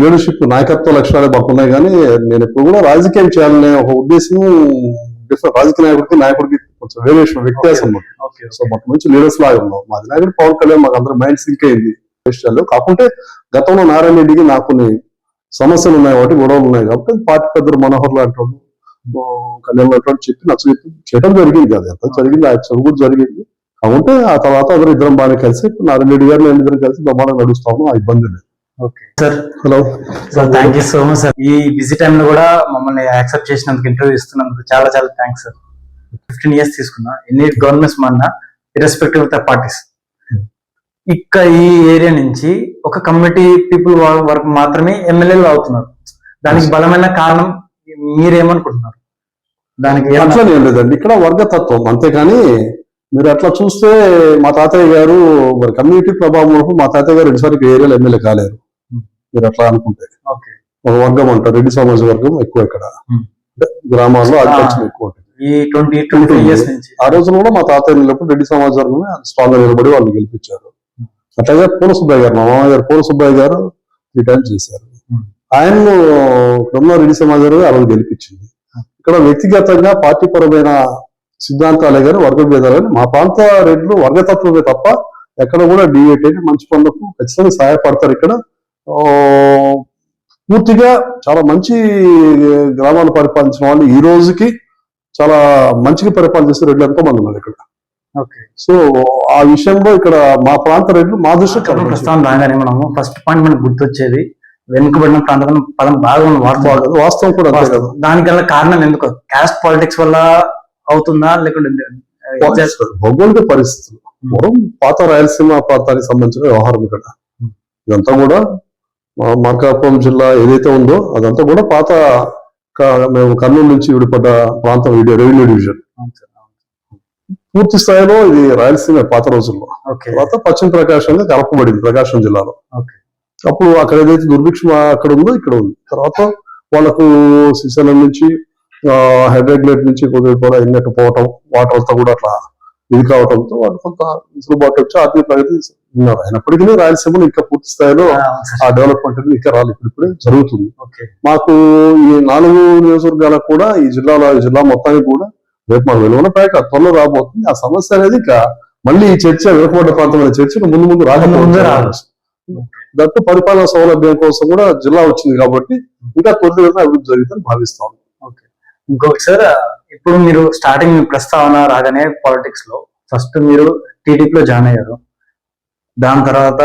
Leadership నాయకత్వ లక్షణాలు మాకున్నాయి, కానీ నేను ఎప్పుడు కూడా రాజకీయం చేయాలనే ఒక ఉద్దేశం రాజకీయ నాయకుడికి కొంచెం వేరియేషన్ వ్యత్యాసం. సో మాకు మంచి లీడర్స్ లాగా ఉన్నాం. మా అధినాయకుడు పవన్ కళ్యాణ్ మాకు అందరూ మైండ్ సింక్ అయింది విషయాల్లో. కాకుంటే గతంలో నారాయణ రెడ్డికి నాకు కొన్ని సమస్యలు ఉన్నాయి కాబట్టి, గొడవలు ఉన్నాయి కాబట్టి పార్టీ పెద్దలు మనోహర్ లాంటి వాళ్ళు, కళ్యాణ్ లాంటి చెప్పి నచ్చ చేయడం జరిగింది. అది ఎంత జరిగింది, ఆ చదువు కూడా జరిగింది. కాకుంటే ఆ తర్వాత అందరూ ఇద్దరం బాగానే కలిసి నారాయణ రెడ్డి గారు నేను ఇద్దరం కలిసి బ్రహ్మాండంగా నడుస్తాము. ఆ ఇబ్బంది లేదు. Okay sir. Hello sir, thank you so much sir. ఈ బిజీ టైంలో కూడా మమ్మల్ని యాక్సెప్ట్ చేసినందుకు, ఇంటర్వ్యూ ఇస్తున్నందుకు చాలా చాలా థ్యాంక్స్ సార్. 15 years తీసుకున్నా, ఎన్ని గవర్నమెంట్స్ మారినా ఇర్రెస్పెక్టివ్ ఆఫ్ ద పార్టీస్, ఇక్కడ ఈ ఏరియా నుంచి ఒక కమ్యూనిటీ పీపుల్ వరకు మాత్రమే ఎమ్మెల్యేలు అవుతున్నారు. దానికి బలమైన కారణం మీరేమనుకుంటున్నారు? దానికి అట్లా ఏం లేదండి, ఇక్కడ వర్గతత్వం అంతేకాని మీరు అట్లా చూస్తే మా తాతయ్య గారు మరి కమ్యూనిటీ ప్రభావం వరకు మా తాతయ్య గారు రెండుసార్లు ఏరియాలో ఎమ్మెల్యే కాలేరు. మీరు అట్లా అనుకుంటే ఒక వర్గం అంటారు, రెడ్డి సమాజ వర్గం ఎక్కువ ఇక్కడ గ్రామాల్లో ఆధిపత్యం ఎక్కువ ఉంటుంది. ఆ రోజున కూడా మా తాతయ్య వెళ్ళినప్పుడు రెడ్డి సమాజ వర్గమే స్ట్రాంగ్ గా నిలబడి వాళ్ళు గెలిపించారు. అట్లాగే పూల సుబ్బయ్య గారు, మా మామయ్య గారు పూల సుబ్బయ్య గారు 3 times చేశారు. ఆయన్ను ఇక్కడున్న రెడ్డి సమాజ వర్గం ఆ రోజు గెలిపించింది. ఇక్కడ వ్యక్తిగతంగా పార్టీ పరమైన సిద్ధాంతాలే కానీ వర్గ భేదాలు కానీ మా ప్రాంత రెడ్లు వర్గతత్వమే తప్ప ఎక్కడ కూడా డివేట్ అయితే మంచి పనులకు ఖచ్చితంగా సహాయపడతారు. ఇక్కడ పూర్తిగా చాలా మంచి గ్రామాలు పరిపాలించిన వాళ్ళు ఈ రోజుకి చాలా మంచిగా పరిపాలన చేసే రెడ్లు ఎంతో మంది ఉన్నారు ఇక్కడ. సో ఆ విషయంలో ఇక్కడ మా ప్రాంత రెడ్లు మా దృష్టి ప్రస్తుతం రాగానే మనము ఫస్ట్ పాయింట్ మనకు గుర్తొచ్చేది వెనుకబడిన ప్రాంతం పదం బాగా వాస్తవం కూడా అంతే కదా. దానికల్లా కారణం ఎందుకు? క్యాస్ట్ పాలిటిక్స్ వల్ల అవుతుందా, లేకుంటే భౌగోళిక పరిస్థితులు? పాత రాయలసీమ ప్రాంతానికి సంబంధించిన వ్యవహారం ఇక్కడ. ఇదంతా కూడా మార్కాపురం జిల్లా ఏదైతే ఉందో అదంతా కూడా పాత మేము కర్నూలు నుంచి విడిపడ్డ ప్రాంతం, రెవెన్యూ డివిజన్. పూర్తి స్థాయిలో ఇది రాయలసీమ పాత రోజుల్లో. తర్వాత పశ్చిమ ప్రకాశంగా కలపబడింది ప్రకాశం జిల్లాలో. అప్పుడు అక్కడ ఏదైతే దుర్భిక్షం అక్కడ ఉందో ఇక్కడ ఉంది. తర్వాత వాళ్ళకు శ్రీశైలం నుంచి హైడ్రాగ్లేట్ నుంచి కూడా ఎన్నట్టు పోవటం, వాటర్ అంతా కూడా అట్లా ఇది కావడంతో వాళ్ళు కొంత విసులుబాటు వచ్చి ఆర్థిక ప్రగతి ఉన్నారు. అయినప్పటికీ రాయలసీమలో ఇంకా పూర్తి స్థాయిలో ఆ డెవలప్మెంట్ అనేది ఇంకా రాలి ఇప్పుడిప్పుడే జరుగుతుంది. మాకు ఈ 4 నియోజకవర్గాలకు కూడా ఈ జిల్లా మొత్తానికి కూడా రేపు మాకు వెలువనపేట త్వరలో రాబోతుంది. ఆ సమస్య అనేది ఇక మళ్ళీ ఈ చర్చ వెనుకబడ్డ ప్రాంతమైన చర్చ ముందు రావచ్చు. దట్టు పరిపాలన సౌలభ్యం కోసం కూడా జిల్లా వచ్చింది కాబట్టి ఇంకా త్వరలో అభివృద్ధి జరుగుతుందని భావిస్తాం. ఇంకొకటి సార్, ఇప్పుడు మీరు స్టార్టింగ్ ప్రస్తావన రాగానే పాలిటిక్స్ లో ఫస్ట్ మీరు టీడీపీలో జాయిన్ అయ్యారు, దాని తర్వాత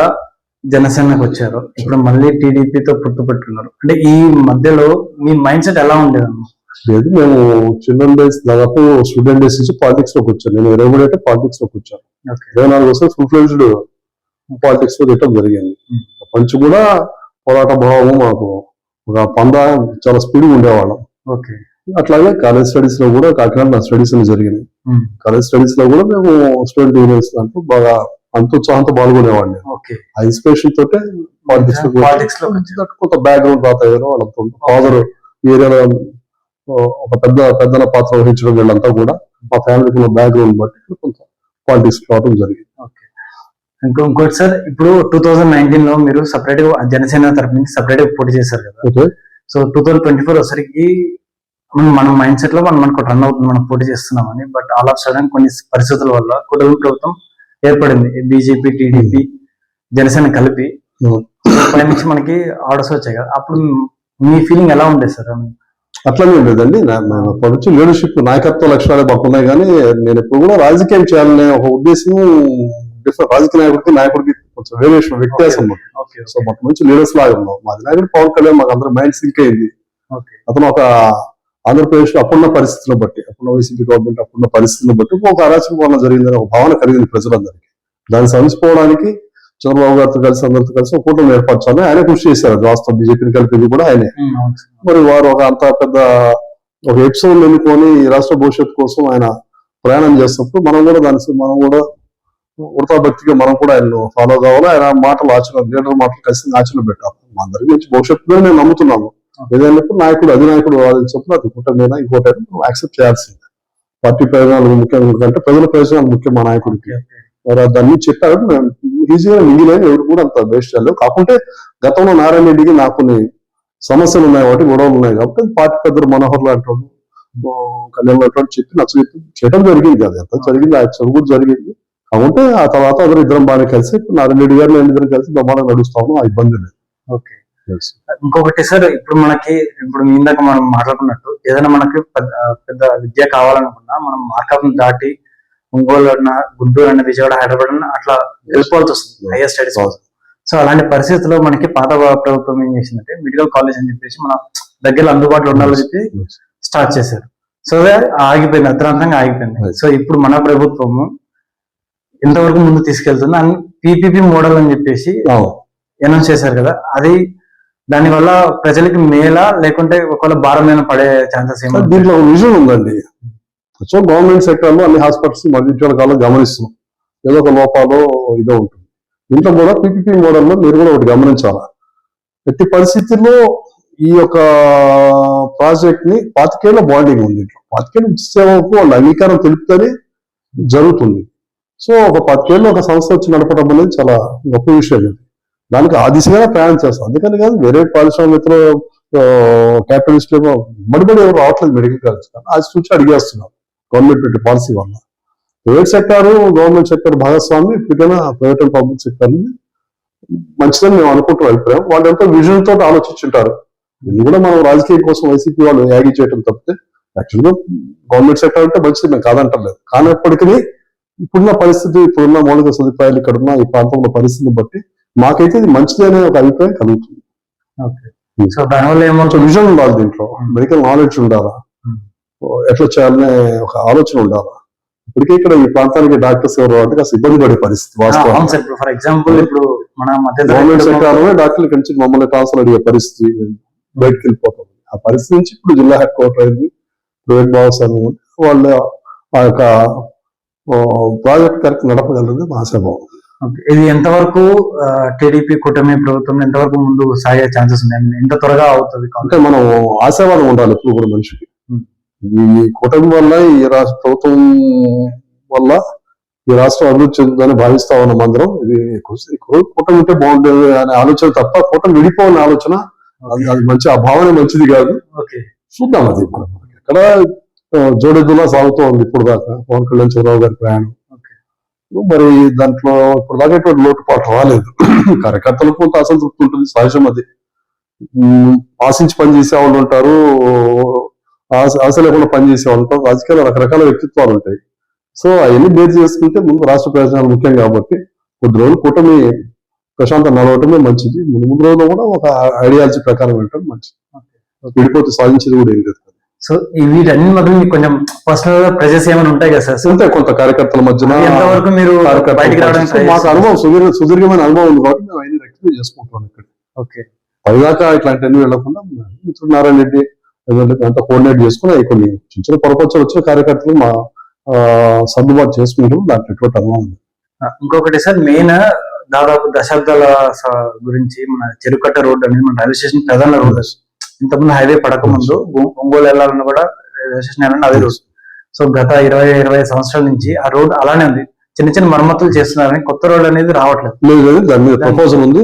జనసేనకు వచ్చారు, ఇప్పుడు మళ్ళీ టీడీపీతో పొత్తు పెట్టుకున్నారు. అంటే ఈ మధ్యలో మీ మైండ్ సెట్ ఎలా ఉండేదమ్మా? లేదు, మేము చిల్డ్రన్ డేస్ దాదాపు స్టూడెంట్ డేస్ నుంచి పాలిటిక్స్ లోకి వచ్చాను. నేను 23 అయితే పాలిటిక్స్ లోకి వచ్చాను. 24 వస్తే ఫుల్ ఫ్లెడ్జ్డ్ పాలిటిక్స్ లో దిట్టం జరిగింది. పంచి కూడా పోరాట భావము, మాకు ఒక చాలా స్పీడ్ ఉండేవాళ్ళం. అట్లాగే కాలేజ్ స్టడీస్ లో కూడా కాకినాడ నా స్టడీస్ జరిగినాయి. కాలేజ్ స్టడీస్ లో కూడా మేము స్టూడెంట్ యూనియన్స్ దాంట్లో బాగా ఉత్సాహంతో పాల్గొనేవాడిని. ఆ ఇన్స్పిరేషన్ తోటే పాలిటిక్స్ లో కొంత బ్యాక్గ్రౌండ్ తాతయ్యారు వాళ్ళతో ఫాదర్ ఏరియాలో ఒక పెద్దల పాత్ర వహించడం, వీళ్ళంతా కూడా మా ఫ్యామిలీకి ఉన్న బ్యాక్గ్రౌండ్ బట్టి కొంత పాలిటిక్స్ రావడం జరిగింది. ఇంకోటి సార్, ఇప్పుడు 2019 లో మీరు సపరేట్ గా జనసేన తరఫు నుంచి సపరేట్ గా పోటీ చేశారు కదా. సో 2024 వచ్చరికి మన మైండ్ సెట్ లో మనకు రన్ అవుతుంది, మనం పోటీ చేస్తున్నామని. బట్ ఆల్ ఆఫ్ సడన్ కొన్ని పరిస్థితుల వల్ల కూటమి ప్రభుత్వం ఏర్పడింది. బీజేపీ, టీడీపీ, జనసేన కలిపి పై నుంచి మనకి ఆర్డర్స్ వచ్చాయి కదా. అప్పుడు మీ ఫీలింగ్ ఎలా ఉండేది సార్? అట్లనే లేదండి, వచ్చి లీడర్షిప్ నాయకత్వ లక్షణాలు మాకున్నాయి, కానీ నేను ఎప్పుడు కూడా రాజకీయం చేయాలనే ఒక ఉద్దేశం రాజకీయ నాయకుడికి కొంచెం వేరియేషన్ వ్యత్యాసం. సో మాకు మంచి లీడర్స్ లాగా ఉన్నాం. మా అధినాయకుడు పవన్ కళ్యాణ్ మాకు అందరూ మైండ్ సింక్ అయింది. అతను ఒక ఆంధ్రప్రదేశ్ లో అప్పుడున్న పరిస్థితులను బట్టి, అప్పుడున్న వైసీపీ గవర్నమెంట్ అప్పుడున్న పరిస్థితులను బట్టి ఒక అరాచక పాలన జరిగిందని ఒక భావన కలిగింది ప్రజలందరికీ. దాన్ని సంధించుకోవడానికి చంద్రబాబు గారితో కలిసి అందరితో కలిసి ఒక కూటమి ఏర్పరచాలని ఆయన కృషి చేశారు. వాస్తవం బీజేపీని కలిపేది కూడా ఆయనే. మరి వారు ఒక అంత పెద్ద ఒక ఎపిసోడ్ ఎన్నుకొని ఈ రాష్ట్ర భవిష్యత్తు కోసం ఆయన ప్రయాణం చేస్తున్నప్పుడు మనం కూడా వృతాభక్తిగా మనం కూడా ఆయన ఫాలో కావాలి. ఆయన మాటలు లీడర్ మాటలు కలిసి ఆచరణ పెట్టాలి. మా అందరికీ మంచి భవిష్యత్తులో నేను నమ్ముతున్నాను. ఏదైనప్పుడు అధినాయకుడు వాదించినప్పుడు అది కూటమైనా ఇంకోటైనా మనం యాక్సెప్ట్ చేయాల్సిందే. పార్టీ ప్రయోజనాలు ముఖ్యం, ఎందుకంటే ప్రజల ప్రయోజనాలు ముఖ్యం మా నాయకుడికి. దాన్ని చెప్పారు. ఈజీగా మిగిలిన ఎవరు కూడా అంత బేస్ట్ చేయలేదు. కాకుంటే గతంలో నారాయణ రెడ్డికి నాకు కొన్ని సమస్యలు ఉన్నాయి కాబట్టి గొడవలు ఉన్నాయి కాబట్టి పార్టీ పెద్దలు మనోహర్ లాంటి వాళ్ళు, కళ్యాణ్ లాంటి వాళ్ళు చెప్పి నచ్చ చేయడం జరిగింది. అది ఎంత జరిగింది ఆ చదువు కూడా జరిగింది. కాకుంటే ఆ తర్వాత అందరూ ఇద్దరం బాగానే కలిసి నారాయణ రెడ్డి గారు నేను ఇద్దరం కలిసి బ్రహ్మాండంగా నడుస్తాము, ఆ ఇబ్బంది లేదు. ఓకే. ఇంకొకటి సార్, ఇప్పుడు ఇందాక మనం మాట్లాడుకున్నట్టు ఏదైనా మనకి పెద్ద విద్య కావాలనుకున్నా మనం మార్కాపురం దాటి ఒంగోలు అన్న, గుంటూరు అన్న, విజయవాడ, హైదరాబాద్ అన్న అట్లా వెళ్ళిపోవాల్సి వస్తుంది హైయర్ స్టడీస్ కోసం. సో అలాంటి పరిస్థితుల్లో మనకి పాత ప్రభుత్వం ఏం చేసిందంటే మెడికల్ కాలేజ్ అని చెప్పేసి మన దగ్గరలో అందుబాటులో ఉండాలని చెప్పి స్టార్ట్ చేశారు. సో ఆగిపోయింది, అర్థాంతంగా ఆగిపోయింది. సో ఇప్పుడు మన ప్రభుత్వము ఎంతవరకు ముందు తీసుకెళ్తుంది అని పీపీపీ మోడల్ అని చెప్పేసి అనౌన్స్ చేశారు కదా, అది దాని వల్ల ప్రజలకి మేలా లేకుంటే ఒకవేళ భారమైన పడే ఛాన్సెస్ ఏమో? దీంట్లో విజన్ ఉందండి. గవర్నమెంట్ సెక్టర్ లో అన్ని హాస్పిటల్స్ మధ్య కాలం గమనిస్తున్నాం, ఏదో ఒక లోపాలు ఇదో ఉంటుంది. దీంట్లో కూడా పీపీపీ మోడల్లో మీరు కూడా ఒకటి గమనించాలా, ఎట్టి పరిస్థితుల్లో ఈ యొక్క ప్రాజెక్ట్ ని 25 ఏళ్ల బాండింగ్ ఉంది. 25 ఏళ్ళ సేవకు వాళ్ళ అంగీకారం తెలుపుతూనే జరుగుతుంది. సో ఒక 10 ఏళ్ళు ఒక సంస్థ వచ్చి నడపడం అనేది చాలా గొప్ప విషయం. దానికి ఆ దిశగా ప్రయాణం చేస్తాం. అందుకని కాదు వేరే పారిశ్రామికలు క్యాపిటలిస్ట్ ఏమో మడిబడి ఎవరు రావట్లేదు మెడికల్ కాలేజ్, అది చూసి అడిగేస్తున్నారు గవర్నమెంట్ పెట్టి పాలసీ వల్ల. ప్రైవేట్ సెక్టారు గవర్నమెంట్ సెక్టర్ భాగస్వామి, ఇప్పటికైనా ప్రైవేట్ అండ్ పబ్లిక్ సెక్టర్ మంచిదని మేము అనుకుంటూ వెళ్ళిపోయాం. వాళ్ళు ఎంతో విజన్ తోటి ఆలోచించుంటారు. ఇది కూడా మనం రాజకీయం కోసం వైసీపీ వాళ్ళు యాగి చేయడం తప్పితే యాక్చువల్గా గవర్నమెంట్ సెక్టర్ అంటే మంచిది మేము కాదంటలేదు. కానప్పటికీ ఇప్పుడున్న పరిస్థితి, ఇప్పుడున్న మౌలిక సదుపాయాలు, ఇక్కడున్న ఈ ప్రాంతంలో పరిస్థితిని బట్టి మాకైతే ఇది మంచిది అనే ఒక అభిప్రాయం కలుగుతుంది. సో దానివల్ల ఏమో విజన్ ఉండాలి, దీంట్లో మెడికల్ నాలెడ్జ్ ఉండాలా, ఎట్లా చేయాలనే ఒక ఆలోచన ఉండాలా. ఇప్పటికే ఇక్కడ ఈ ప్రాంతానికి డాక్టర్స్ ఎవరు అంటే కాస్త ఇబ్బంది పడే పరిస్థితి. వాస్తవం ఫర్ ఎగ్జాంపుల్ ఇప్పుడు మన గవర్నమెంట్ సెక్టర్ డాక్టర్ల నుంచి మమ్మల్ని ట్రాన్స్ఫర్ అడిగే పరిస్థితి, బయటకు వెళ్ళిపోతుంది. ఆ పరిస్థితి నుంచి ఇప్పుడు జిల్లా హెడ్ క్వార్టర్ అయింది, ప్రైవేట్ భాగస్వామ్యం ఉంది. వాళ్ళు ఆ యొక్క ప్రాజెక్ట్ కరెక్ట్ నడపగలరు మా ఆశాభావం. ఇది ఎంతవరకు టీడీపీ కూటమి ప్రభుత్వం ఎంతవరకు ముందు సాగే ఛాన్సెస్ ఉన్నాయి, ఎంత త్వరగా అవుతుంది? అంటే మనం ఆశావాదం ఉండాలి ఎప్పుడు కూడా మనిషికి. ఈ కూటమి వల్ల, ఈ రాష్ట్ర ప్రభుత్వం వల్ల ఈ రాష్ట్రం అభివృద్ధి చెందుతుందని భావిస్తా ఉన్నాం అందరం. ఇది కూటమి ఉంటే బాగుంటుంది అనే ఆలోచన తప్ప కూటమి విడిపోవాలనే ఆలోచన అది మంచి, ఆ భావన మంచిది కాదు. చూద్దాం, అది ఎక్కడ జోడెద్దులా సాగుతూ ఉంది ఇప్పుడు దాకా పవన్ కళ్యాణ్, చంద్రబాబు గారి ప్రయాణం. మరి దాంట్లో ఇప్పుడు దాకా ఎటువంటి లోటుపాటు రాలేదు. కార్యకర్తలకు కొంత అసంతృప్తి ఉంటుంది, సహజం. అది ఆశించి పనిచేసే వాళ్ళు ఉంటారు, ఆశ లేకుండా పనిచేసే వాళ్ళు ఉంటారు. రాజకీయాల్లో రకరకాల వ్యక్తిత్వాలు ఉంటాయి. సో అవన్నీ బేర్ చేసుకుంటే ముందు రాష్ట్ర ప్రయోజనాలు ముఖ్యం కాబట్టి కొద్ది రోజులు కూటమి ప్రశాంతం నడవటమే మంచిది. ముందు రోజుల్లో కూడా ఒక ఐడియాలజీ ప్రకారం వెళ్ళటం మంచిది. విడిపోతే సాధించేది కూడా ఏం లేదు. సో వీటన్ని మధ్య మీకు కొంచెం పర్సనల్ ప్రెజర్స్ ఏమైనా ఉంటాయి కదా సార్? ఉంటాయి, కొంత కార్యకర్తల మధ్యన. ఎంతవరకు మీరు బయటికి రావడానికి? మాకు అనుభవం, సుదీర్ఘమైన అనుభవం ఉంది కాబట్టి మేము అవన్నీ రెక్టిఫై చేసుకుంటాం ఇక్కడ. ఓకే. పైదాకా ఇట్లాంటివన్నీ వెళ్లకుండా మిత్రుడు నారాయణ రెడ్డి అంతా కోఆర్డినేట్ చేసుకుని అవి కొన్ని చిన్న చిన్న పొరపచ్చులు వచ్చిన కార్యకర్తలు మా సర్దుబాటు చేసుకుంటాం. దాంట్లో ఎటువంటి అనుభవం ఉంది. ఇంకొకటి సార్, మెయిన్ దాదాపు దశాబ్దాల గురించి మన చెరుకట్ట రోడ్ అనేది మన రైల్వే స్టేషన్ ప్రధాన రోడ్. ఇంతకుముందు హైవే పడక ముందు ఒంగోలు వెళ్ళాలన్నా కూడా రైల్వే స్టేషన్ వెళ్ళాలని అదే రోడ్. సో గత 20 సంవత్సరాల నుంచి ఆ రోడ్ అలానే ఉంది. చిన్న చిన్న మరమ్మతులు చేస్తున్నారని కొత్త రోడ్ అనేది రావట్లేదు. లేదు, దాని మీద ప్రపోజల్ ఉంది.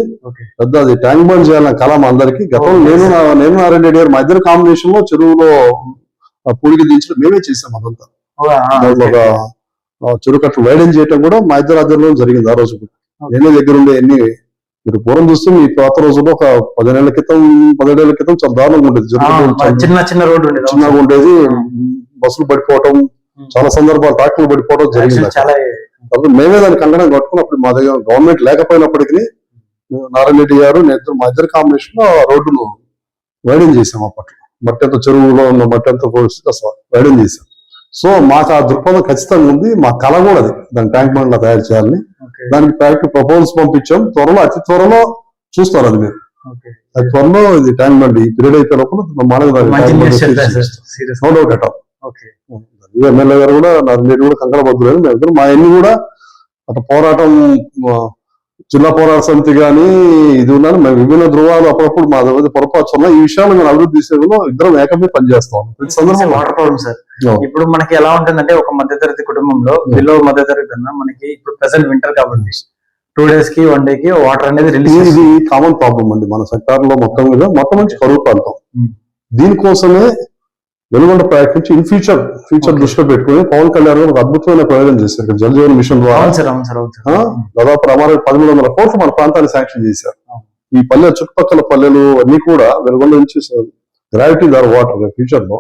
పెద్ద అది ట్యాంక్ బండ్ చేయాలని కళ మా అందరికి. గతంలో నేను నారాయణ రెడ్డి గారు మా ఇద్దరు కాంబినేషన్ లో చెరువులో పూడికి దించడం మేమే చేసాం. అదంతా ఒక చెరువు కట్టలు వైడెన్ చేయడం కూడా మా ఇద్దరు ఆధ్వర్యంలో జరిగింది. ఆ రోజు కూడా నేనే దగ్గర ఉండే ఎన్ని మీరు పూర్వం చూస్తే మీ పాత రోజుల్లో ఒక 17 ఏళ్ల క్రితం చాలా దారుణంగా ఉండేది. చిన్న రోడ్డు చిన్నగా ఉండేది, బస్సులు పడిపోవటం, చాలా సందర్భాలు ట్రాక్టర్లు పడిపోవడం జరిగింది. మేమే దాన్ని కంగనం కట్టుకున్నప్పుడు మా దగ్గర గవర్నమెంట్ లేకపోయినప్పటికీ నారాయణ రెడ్డి గారు నేను మా ఇద్దరు కాంబినేషన్ లో రోడ్డును వైడెన్ చేసాం. అప్పట్లో మట్టి అంతా చెరువులో ఉన్న మట్టి అంతా వైడెన్ చేసాం. సో మాకు ఆ దృక్పథం ఖచ్చితంగా ఉంది. మా కళ కూడా అది, దాని ట్యాంక్ బండ్ తయారు చేయాలని. దానికి ప్రాక్టికల్ ప్రపోజల్స్ పంపించాం. అతి త్వరలో చూస్తారు అది మీరు. అతి త్వరలో ఇది ట్యాంక్ బండ్ ఈ పీరియడ్ అయిపోయిన ఎమ్మెల్యే గారు కూడా నేను కూడా కంకణబద్దులేదు. మేము మా ఎన్ని కూడా అటు పోరాటం, జిల్లా పోరాట సమితి కానీ ఇది ఉన్నాను. మేము విభిన్న ధృవాలు అప్పుడప్పుడు మా దగ్గర పొరపాటు ఉన్నాయి. ఈ విషయాలు మేము అభివృద్ధి చేసేందులో ఇద్దరం ఏకమే పనిచేస్తాం. ప్రతి సందర్భం వాటర్ ప్రాబ్లం సార్. ఇప్పుడు మనకి ఎలా ఉంటుందంటే ఒక మధ్యతరగతి కుటుంబంలో బిలో మధ్యతరగతి అన్న మనకి ఇప్పుడు ప్రెసెంట్ వింటర్ కాబట్టి 2 days కి 1 day కి వాటర్ అనేది రిలీజ్ ఇది కామన్ ప్రాబ్లం అండి మన సెక్టార్ లో మొత్తం మీద మొత్తం నుంచి కరువు ప్రాంతం. దీనికోసమే వెలుగొండ ప్రాజెక్ట్ నుంచి ఇన్ ఫ్యూచర్ దృష్టిలో పెట్టుకుని పవన్ కళ్యాణ్ గారు ఒక అద్భుతమైన ప్రయోజనం చేశారు. ఇక్కడ జల్ జీవన్ మిషన్ ద్వారా అవును సార్ అవును సార్ అవును సార్ దాదాపు 1300 కోట్లు మన ప్రాంతాన్ని శాంక్షన్ చేశారు. ఈ పల్లె చుట్టుపక్కల పల్లెలు అన్ని కూడా వెలుగొండ నుంచి గ్రావిటీ ద్వారా వాటర్ ఫ్యూచర్ లో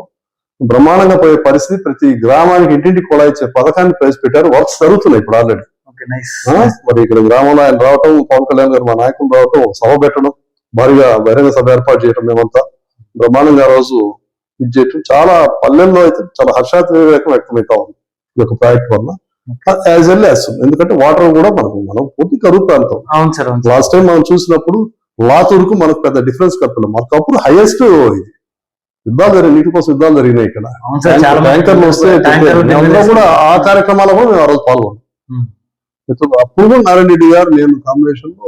బ్రహ్మాండంగా పోయే పరిస్థితి, ప్రతి గ్రామానికి ఇంటింటికి కూడా ఇచ్చే పథకాన్ని ప్రవేశపెట్టారు. వర్క్స్ జరుగుతున్నాయి ఇప్పుడు ఆల్రెడీ. ఓకే నైస్ మరి ఇక్కడ గ్రామంలో ఆయన రావటం, పవన్ కళ్యాణ్ గారు మా నాయకులు రావటం, ఒక సభ పెట్టడం, భారీగా బహిరంగ సభ ఏర్పాటు చేయడం, మేమంతా బ్రహ్మాండంగా ఆ రోజు ఇది చేయటం చాలా పల్లెల్లో అయితే చాలా హర్షాతిరేకం వ్యక్తమవుతా ఉంది ఈ యొక్క ప్రాజెక్ట్ వల్ల. యాజ్ వెల్ యాజ్ ఎందుకంటే వాటర్ కూడా మనం పూర్తి కరువు ప్రాంతం. అవును సార్ అవును లాస్ట్ టైం మనం చూసినప్పుడు లాతూరుకు మనకు పెద్ద డిఫరెన్స్ కట్టలేదు. మనకు అప్పుడు హైయెస్ట్ ఇది నీటి కోసం యుద్ధాలు జరిగినాయి ఇక్కడ. అవును సార్ చాలా ట్యాంకర్లు వస్తే అందులో కూడా ఆ కార్యక్రమాల్లో కూడా మేము ఆ రోజు పాల్గొన్నాం. అప్పుడు కూడా నారాయణ రెడ్డి గారు నేను కాంబినేషన్ లో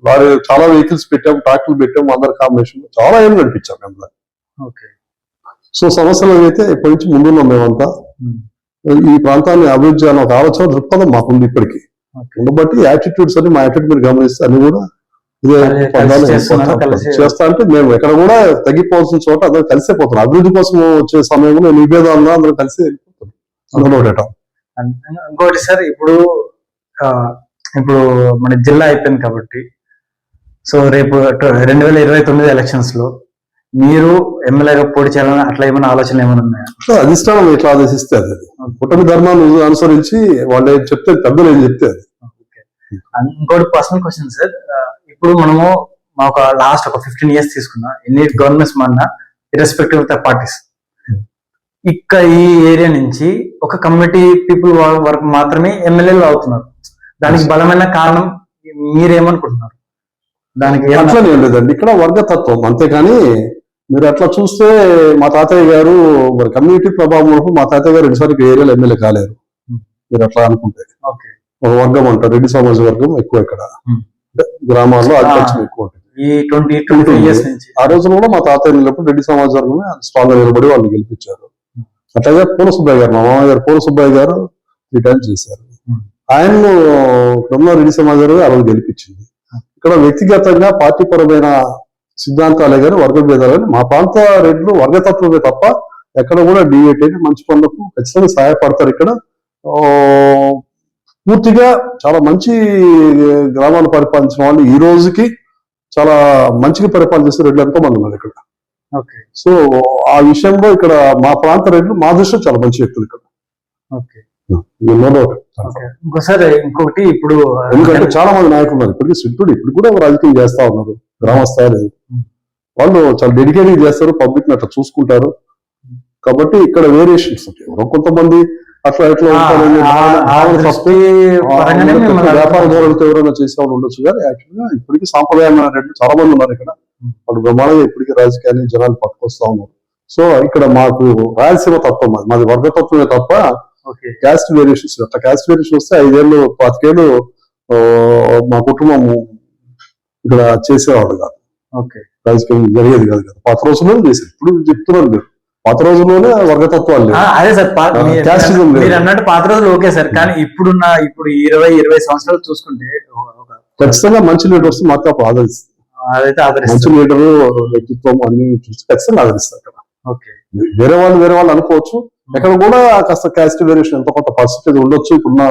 వారి చాలా వెహికల్స్ పెట్టాము, ట్రాక్టర్లు పెట్టాము, అందరి కాంబినేషన్ లో చాలా ఏళ్ళు నడిపించాం మేము. ఓకే సో సమస్యలు అయితే ఇప్పటి నుంచి ముందున్నాం మేమంతా. ఈ ప్రాంతాన్ని అభివృద్ధి చేయాలని ఒక ఆలోచన దృక్పథం మాకుంది ఇప్పటికీ. ఉండబట్టి యాటిట్యూడ్స్ అని మా యాటిట్యూడ్ మీరు గమనిస్తే అన్ని కూడా ఇదే చేస్తా అంటే మేము ఎక్కడ కూడా తగ్గిపోవాల్సిన చోట అందరూ కలిసే పోతున్నాం. అభివృద్ధి కోసం వచ్చే సమయంలో నివేదాల్లో అందరూ కలిసి వెళ్ళిపోతున్నాం. అందులో ఇంకోటి సార్ ఇప్పుడు మన జిల్లా అయిపోయింది కాబట్టి, సో రేపు 2029 ఎలక్షన్స్ లో మీరు ఎమ్మెల్యేగా పోటీ చేయాలని అట్లా ఏమైనా ఆలోచనలు ఏమైనా ఉన్నాయా? అధిష్టానం ఎట్లా ఆదేశిస్తే అది కుటుంబ ధర్మాన్ని అనుసరించి వాళ్ళు ఏం చెప్తే పెద్దలు ఏం చెప్తే అది. ఇంకోటి పర్సనల్ క్వశ్చన్ సార్, ఇప్పుడు మనము ఒక లాస్ట్ ఒక 15 years తీసుకున్నా, ఎన్ని గవర్నమెంట్స్ మారినా ఇర్రెస్పెక్టివ్ ఆఫ్ ద పార్టీస్, ఇక్కడ ఈ ఏరియా నుంచి ఒక కమ్యూనిటీ పీపుల్ వరకు మాత్రమే ఎమ్మెల్యేలు అవుతున్నారు. దానికి బలమైన కారణం మీరేమనుకుంటున్నారు? దానికి అట్లా ఏం లేదండి, ఇక్కడ వర్గతత్వం అంతేకాని మీరు అట్లా చూస్తే మా తాతయ్య గారు మరి కమ్యూనిటీ ప్రభావం వరకు మా తాతయ్య గారు 2 సార్లు ఏరియాలో ఎమ్మెల్యే కాలేరు. మీరు అట్లా అనుకుంటే ఒక వర్గం అంటారు, రెడ్డి సమాజ వర్గం ఎక్కువ ఇక్కడ గ్రామాల్లో ఆధిపత్యం ఎక్కువ ఉంటుంది. ఈ 20-25 years నుంచి ఆ రోజున కూడా మా తాతయ్య వెళ్ళినప్పుడు రెడ్డి సమాజ వర్గమే స్ట్రాంగ్ గా నిలబడి వాళ్ళు గెలిపించారు. అట్లాగే పూల సుబ్బయ్య గారు, మా మామయ్య గారు పూల సుబ్బయ్య గారు 3 times చేశారు. ఆయన్ను ఇక్కడున్న రెడ్డి సమాజ వర్గం ఆ రోజు గెలిపించింది. ఇక్కడ వ్యక్తిగతంగా పార్టీ పరమైన సిద్ధాంతాలే కానీ వర్గ భేదాలు కానీ మా ప్రాంత రెడ్లు వర్గతత్వమే తప్ప ఎక్కడ కూడా డివేట్ అయితే మంచి పనులకు ఖచ్చితంగా సహాయపడతారు. ఇక్కడ పూర్తిగా చాలా మంచి గ్రామాలు పరిపాలించిన వాళ్ళు ఈ రోజుకి చాలా మంచిగా పరిపాలన చేసే రెడ్లు ఎంతో మంది ఉన్నారు ఇక్కడ. సో ఆ విషయంలో ఇక్కడ మా ప్రాంత రెడ్లు మా దృష్టిలో చాలా మంచి వ్యక్తులు ఇక్కడ. ఇంకోసారి ఇంకొకటి, ఇప్పుడు ఎందుకంటే చాలా మంది నాయకులు ఉన్నారు ఇప్పటికీ సిద్ధుడు ఇప్పుడు కూడా రాజకీయం చేస్తా ఉన్నారు. గ్రామ స్థాయిలో వాళ్ళు చాలా డెడికేటివ్ చేస్తారు, పబ్లిక్ ని అట్లా చూసుకుంటారు. కాబట్టి ఇక్కడ వేరియేషన్స్ ఉంటాయి. కొంతమంది అట్లా ఎట్లా వ్యాపార ధోరణితో ఎవరైనా చేసేవాళ్ళు ఉండొచ్చు, కానీ యాక్చువల్గా ఇప్పటికీ సాంప్రదాయమైన రెడ్లు చాలా మంది ఉన్నారు ఇక్కడ. వాళ్ళు బ్రహ్మాండంగా ఇప్పటికీ రాజకీయాన్ని జనాలు పట్టుకొస్తా ఉన్నారు. సో ఇక్కడ మాకు రాయలసీమ తత్వం మాది వర్గతత్వమే తప్ప క్యాస్ట్ వేరియేషన్స్ అట్లా క్యాస్ట్ వేరియేషన్ వస్తే 5 ఏళ్ళు 25 ఏళ్ళు మా కుటుంబం ఇక్కడ చేసేవాళ్ళు కాదు. రాజకీయం జరిగేది కాదు కదా. పాత రోజుల్లోనే చేశారు. ఇప్పుడు చెప్తున్నారు మీరు పాత రోజుల్లోనే వర్గతత్వాలు లేవు. అదే సార్ మీరు అన్నట్టు పాత రోజులు ఓకే సార్, కానీ ఇప్పుడు 20-20 సంవత్సరాలు చూసుకుంటే ఖచ్చితంగా మంచి లీడర్ వస్తే మాత్రం ఆదరిస్తుంది. మంచి లీడరు వ్యక్తిత్వం అన్ని చూస్తే ఖచ్చితంగా ఆదరిస్తారు అక్కడ. వేరే వాళ్ళు అనుకోవచ్చు, ఎక్కడ కూడా కాస్త క్యాస్ట్ వేరియేషన్ ఎంత కొంత పర్సెంటేజ్ ఉండొచ్చు. ఇప్పుడున్న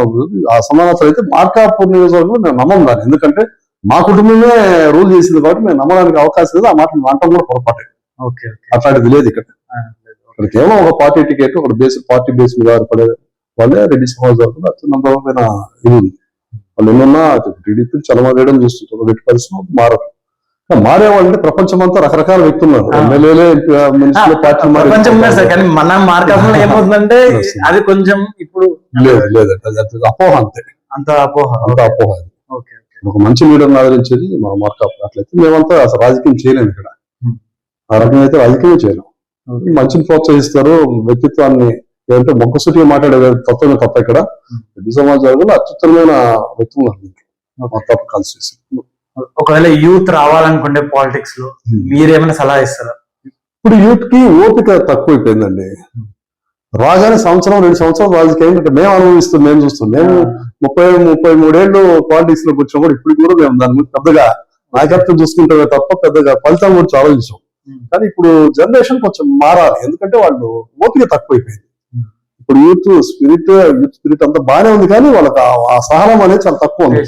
ఆ సమాధానం అయితే మార్కాపూర్ నియోజకవర్గంలో మేము నమ్మం దాన్ని, ఎందుకంటే మా కుటుంబమే రూల్ చేసింది కాబట్టి మేము నమ్మడానికి అవకాశం లేదు. ఆ మాట అంటాం కూడా పొరపాటే. అట్లాంటిది లేదు ఇక్కడ. ఇక్కడ కేవలం ఒక పార్టీ టికెట్, ఒక పార్టీ బేస్ మీద ఆధారపడే వాళ్ళే రెడ్డి సమాజ వర్గంలో అత్యున్నతమైన ఇది ఉంది. వాళ్ళు ఎన్నున్నా టీడీపీ చలమేయడం చూస్తుంటారు. రెడ్డి పరిశ్రమ మారదు. మారేవాళ్ళంటే ప్రపంచం అంతా రకరకాల వ్యక్తులు ఉన్నారు. ఎమ్మెల్యేలే మినిస్టర్లు పార్టీ మన మార్కెట్ ఏమవుతుందంటే అది కొంచెం ఇప్పుడు లేదంటే అపోహ అంతే, అంత అపోహ. ఒక మంచి లీడర్ని ఆదరించేది మా మార్కప్. అట్లయితే మేమంతా అసలు రాజకీయం చేయలేము ఇక్కడ. ఆ రకంగా అయితే రాజకీయం చేయలేము. మంచిని ప్రోత్సహిస్తారు, వ్యక్తిత్వాన్ని ఏదంటే మొక్కసూటిగా మాట్లాడే తత్వమే తప్ప ఇక్కడ రెడ్డి సమాజ వర్గంలో అత్యుత్తమైన వ్యక్తులు ఉన్నారు కాన్స్టిట్యూన్సీ. ఒకవేళ యూత్ రావాలనుకుంటే పాలిటిక్స్ లో మీరేమైనా సలహా ఇస్తారా? ఇప్పుడు యూత్ కి ఓపిక తక్కువైపోయిందండి. రాగానే 1-2 సంవత్సరాలు రాజకీయం మేము అనుభవిస్తాం, మేము చూస్తాం. మేము 33 పాలిటిక్స్ లోకి వచ్చినా కూడా ఇప్పుడు కూడా మేము దాని గురించి పెద్దగా నాయకత్వం చూసుకుంటే తప్ప పెద్దగా ఫలితం గురించి ఆలోచించాం. కానీ ఇప్పుడు జనరేషన్ కొంచెం మారాలి, ఎందుకంటే వాళ్ళు ఓపిక తక్కువైపోయింది. ఇప్పుడు యూత్ స్పిరిట్ అంతా బాగానే ఉంది, కానీ వాళ్ళకి ఆ సహనం అనేది చాలా తక్కువ ఉంది.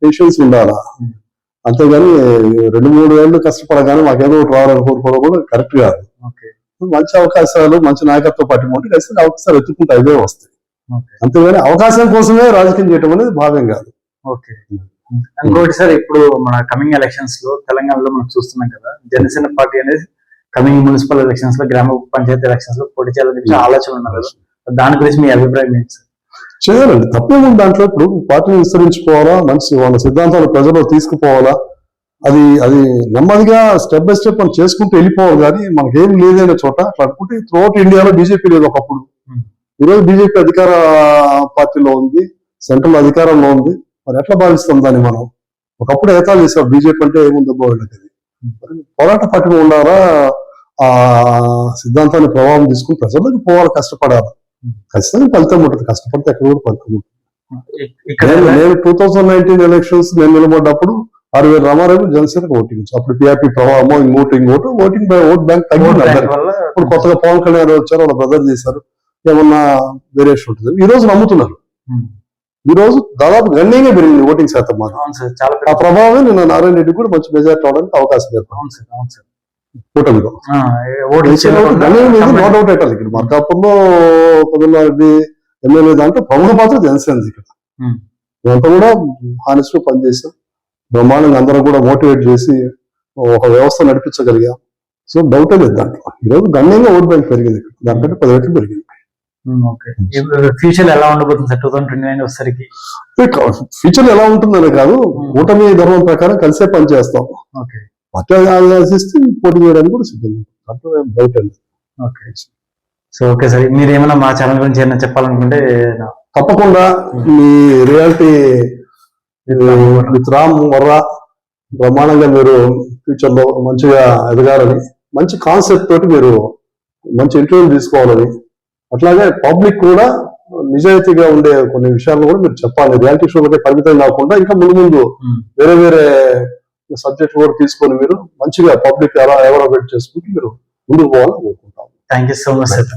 పేషెన్స్ ఉండాలా, అంతేగాని 2-3 ఏళ్ళు కష్టపడగానే మాకేదో ఒకటి రావాలని కోరుకోవడం కూడా కరెక్ట్ కాదు. మంచి అవకాశాలు, మంచి నాయకత్వ పట్టిన ఉంటే ఖచ్చితంగా అవకాశాలు ఎత్తుకుంటే అవే వస్తాయి. అంతేగాని అవకాశం కోసమే రాజకీయం చేయడం అనేది భావ్యం కాదు. ఓకే. ఇంకోటి సార్, ఇప్పుడు మన కమింగ్ ఎలక్షన్స్ లో తెలంగాణలో మనం చూస్తున్నాం కదా, జనసేన పార్టీ అనేది కమింగ్ మున్సిపల్ ఎలక్షన్స్ లో, గ్రామ పంచాయతీ ఎలక్షన్స్ లో పోటీ చేయాలని ఆలోచన ఉన్నారు కదా, దాని గురించి మీ అభిప్రాయం ఏంటి సార్? చేయాలండి, తప్పేముంది దాంట్లో. ఇప్పుడు పార్టీని విస్తరించుకోవాలా, మంచి వాళ్ళ సిద్ధాంతాలు ప్రజల్లో తీసుకుపోవాలా, అది నెమ్మదిగా స్టెప్ బై స్టెప్ మనం చేసుకుంటూ వెళ్ళిపోవాలి. కానీ మనకేం లేదనే చోట అనుకుంటే త్రూఅవుట్ ఇండియాలో బీజేపీ లేదు ఒకప్పుడు. ఈరోజు బీజేపీ అధికార పార్టీలో ఉంది, సెంట్రల్ అధికారంలో ఉంది. మరి ఎట్లా భావిస్తాం దాన్ని మనం? ఒకప్పుడు ఏతాలు చేసాం బీజేపీ అంటే ఏముందో వీళ్ళకి. పోరాట పట్టుకు ఉండాలా, ఆ సిద్ధాంతాన్ని ప్రభావం తీసుకుని ప్రజలకు పోవాలి, కష్టపడాలి. ఖచ్చితంగా ఫలితం ఉంటుంది, కష్టపడితే ఎక్కడ కూడా ఫలితం ఉంటుంది. నేను 2019 ఎలక్షన్స్ నేను నిలబడ్డప్పుడు 6,000 రామారావు జనసేనకు ఓటింగ్, అప్పుడు పిఆర్పీ ప్రభావం, ఇంకోటి ఓట్ బ్యాంక్ తగ్గింది. ఇప్పుడు కొత్తగా పవన్ కళ్యాణ్ వచ్చారు, వాళ్ళ బ్రదర్ చేశారు, ఏమన్నా వేరియేషన్ ఉంటుంది. ఈ రోజు నమ్ముతున్నారు. ఈ రోజు దాదాపు గణనీయంగా పెరిగింది ఓటింగ్ శాతం. ఆ ప్రభావం నిన్న నారాయణ రెడ్డి కూడా మంచి మెజార్టీ అవడానికి అవకాశం ఏర్పడింది కూటమిలో. నో డౌట్ అయ్యాలి. ఇక్కడ మార్కాపురంలో పదనారెడ్డి ఎమ్మెల్యే దాంట్లో ప్రముఖ పాత్ర జనసేనది. ఇక్కడ మేమంతా కూడా హానెస్ట్ గా పనిచేసాం, బ్రహ్మాండంగా అందరం కూడా మోటివేట్ చేసి ఒక వ్యవస్థ నడిపించగలిగాం. సో డౌటే లేదు దాంట్లో. ఈరోజు గణనీయంగా ఓట్ బ్యాంక్ పెరిగింది, ఇక్కడ దానికంటే 10 రెట్లు పెరిగింది. ఫ్యూచర్ ఎలా ఉండబోతుంది సార్ 2029 వచ్చేసరికి? ఫ్యూచర్ ఎలా ఉంటుందని కాదు, కూటమి ధర్మం ప్రకారం కలిసే పని చేస్తాం. పార్టీ ఆలోచిస్తే పోటీ చేయడానికి కూడా సిద్ధం. డౌట్ అండి. సో ఓకే సార్, మీరు ఏమైనా మా ఛానల్ గురించి ఏమైనా చెప్పాలనుకుంటే తప్పకుండా. మీ రియాలిటీ విత్ రామ్ వర్రా బ్రహ్మాండంగా మీరు ఫ్యూచర్ లో మంచిగా ఎదగాలని, మంచి కాన్సెప్ట్ తోటి మీరు మంచి ఇంటర్వ్యూ తీసుకోవాలని, అట్లాగే పబ్లిక్ కూడా నిజాయితీగా ఉండే కొన్ని విషయాలను కూడా మీరు చెప్పాలి. రియాలిటీ షోలకే పరిమితం కాకుండా ఇంకా ముందు వేరే వేరే సబ్జెక్ట్ కూడా తీసుకొని మీరు మంచిగా పబ్లిక్ ఎలా ఎవాల్యుయేట్ చేసుకుంటూ మీరు ముందుకు పోవాలని కోరుకుంటాం. Thank you so much sir.